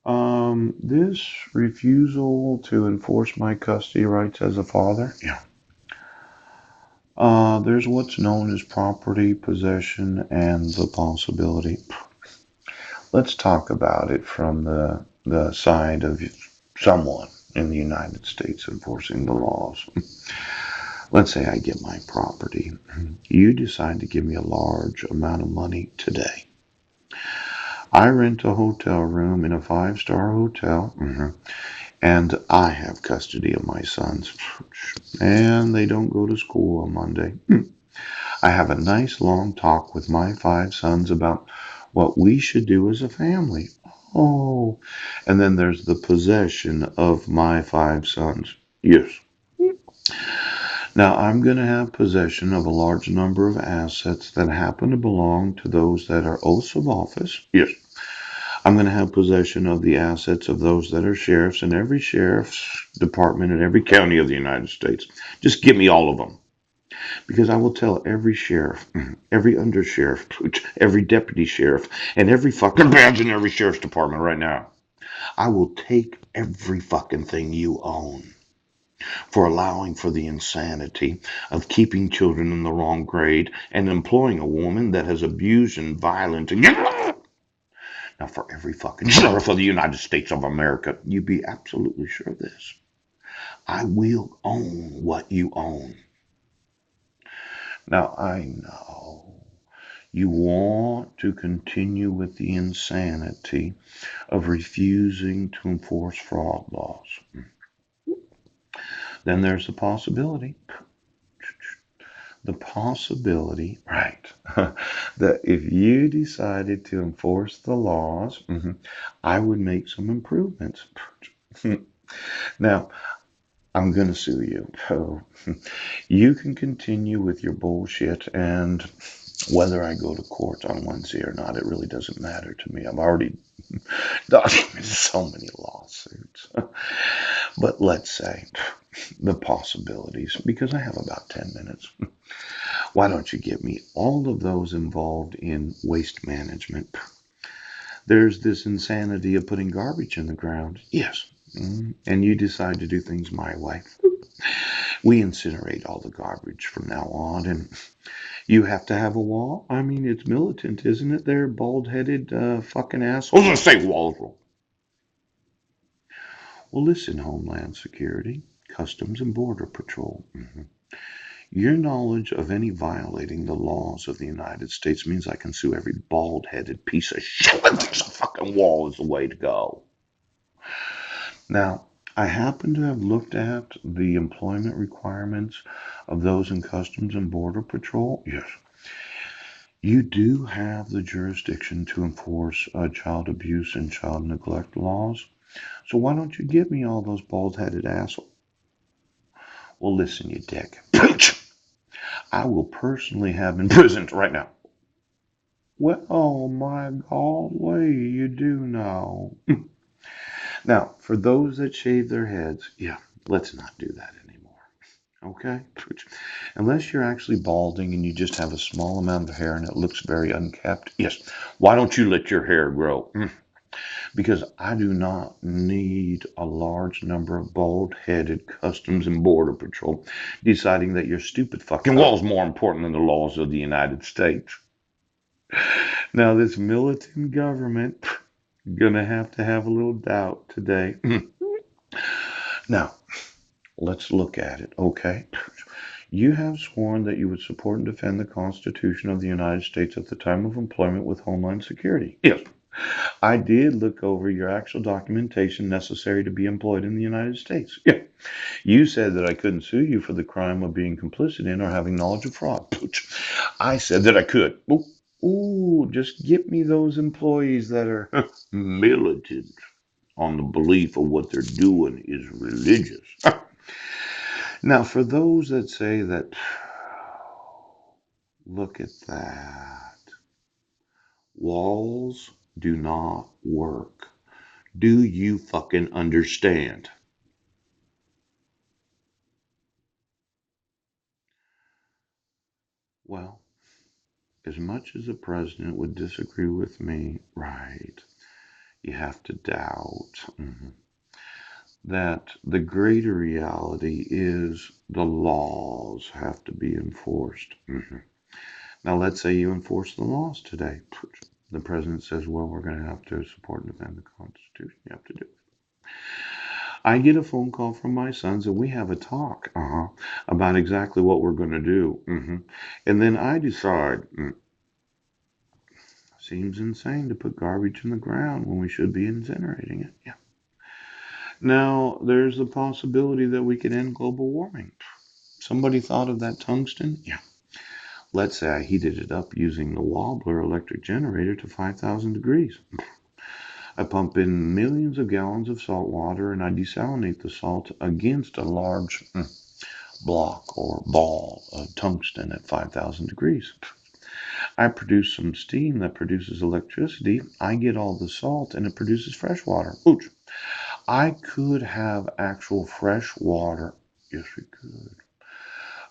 This refusal to enforce my custody rights as a father, yeah. There's what's known as property possession and the possibility. Let's talk about it from the side of someone in the United States enforcing the laws. Let's say I get my property. You decide to give me a large amount of money today. I rent a hotel room in a five-star hotel, and I have custody of my sons. And they don't go to school on Monday. I have a nice long talk with my five sons about what we should do as a family. Oh, and then there's the possession of my five sons. Yes. Now I'm going to have possession of a large number of assets that happen to belong to those that are oaths of office. Yes. I'm going to have possession of the assets of those that are sheriffs in every sheriff's department in every county of the United States. Just give me all of them. Because I will tell every sheriff, every undersheriff, every deputy sheriff, and every fucking badge in every sheriff's department right now. I will take every fucking thing you own for allowing for the insanity of keeping children in the wrong grade and employing a woman that has abused and violent and now for every fucking sheriff of the United States of America, you be absolutely sure of this. I will own what you own. Now I know you want to continue with the insanity of refusing to enforce fraud laws. Then there's the possibility, right, that if you decided to enforce the laws, I would make some improvements. Now, I'm going to sue you. So you can continue with your bullshit, and whether I go to court on Wednesday or not, it really doesn't matter to me. I've already documented so many lawsuits. But let's say the possibilities, because I have about 10 minutes. Why don't you give me all of those involved in waste management? There's this insanity of putting garbage in the ground. Yes. And you decide to do things my way. We incinerate all the garbage from now on, and you have to have a wall. I mean, it's militant, isn't it? They're bald-headed fucking assholes. Let's say walls. Well, listen, Homeland Security, Customs and Border Patrol. Your knowledge of any violating the laws of the United States means I can sue every bald-headed piece of shit that thinks a fucking wall is the way to go. Now, I happen to have looked at the employment requirements of those in Customs and Border Patrol. Yes. You do have the jurisdiction to enforce child abuse and child neglect laws. So why don't you give me all those bald-headed assholes? Well, listen, you dick. I will personally have imprisoned right now. Well, oh my God, what you do now? Now, for those that shave their heads, yeah, let's not do that anymore. Okay? Unless you're actually balding and you just have a small amount of hair and it looks very unkept, yes. Why don't you let your hair grow? Because I do not need a large number of bald-headed Customs and Border Patrol deciding that your stupid fucking wall is more important than the laws of the United States. Now, this militant government gonna have a little doubt today. Now, let's look at it, okay? You have sworn that you would support and defend the Constitution of the United States at the time of employment with Homeland Security. Yes. I did look over your actual documentation necessary to be employed in the United States. Yeah. You said that I couldn't sue you for the crime of being complicit in or having knowledge of fraud. I said that I could. Ooh, just get me those employees that are militant on the belief of what they're doing is religious. Now, for those that say that, look at that. Walls do not work. Do you fucking understand? Well, as much as the president would disagree with me, right, You have to doubt that the greater reality is the laws have to be enforced. Now, let's say you enforce the laws today. The president says, well, we're going to have to support and defend the Constitution. You have to do it. I get a phone call from my sons and we have a talk about exactly what we're going to do. And then I decide, seems insane to put garbage in the ground when we should be incinerating it. Yeah. Now, there's the possibility that we could end global warming. Somebody thought of that tungsten? Yeah. Let's say I heated it up using the Wobbler electric generator to 5,000 degrees. I pump in millions of gallons of salt water and I desalinate the salt against a large block or ball of tungsten at 5,000 degrees. I produce some steam that produces electricity. I get all the salt and it produces fresh water. Ooch. I could have actual fresh water. Yes, we could.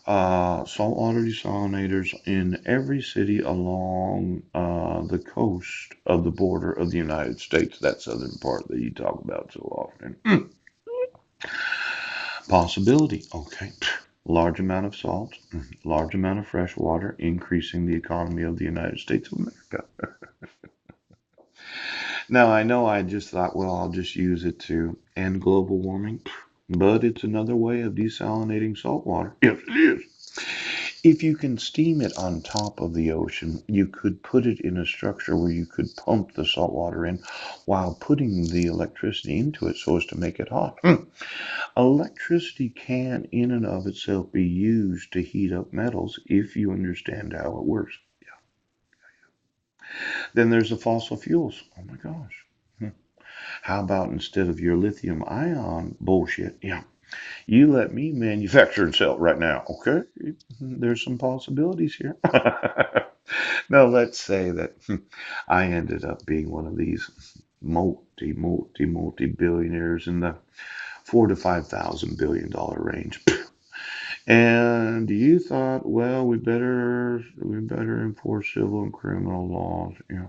Saltwater desalinators in every city along the coast of the border of the United States, that southern part that you talk about so often. Possibility, okay. Large amount of salt, large amount of fresh water, increasing the economy of the United States of America. Now, I know I just thought, well, I'll just use it to end global warming, but it's another way of desalinating salt water. Yes, it is. If you can steam it on top of the ocean, you could put it in a structure where you could pump the salt water in while putting the electricity into it so as to make it hot. Electricity can, in and of itself, be used to heat up metals if you understand how it works. Then there's the fossil fuels. Oh my gosh. How about instead of your lithium ion bullshit? Yeah. You let me manufacture and sell it right now, okay? There's some possibilities here. Now, let's say that I ended up being one of these multi billionaires in the $4 to $5,000 billion range. And you thought, well, we better enforce civil and criminal laws. Yeah.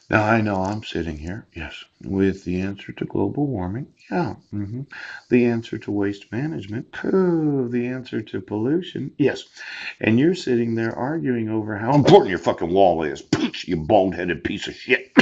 Now I know I'm sitting here, yes, with the answer to global warming, yeah, the answer to waste management, the answer to pollution, yes, and you're sitting there arguing over how important your fucking wall is, you bald-headed piece of shit.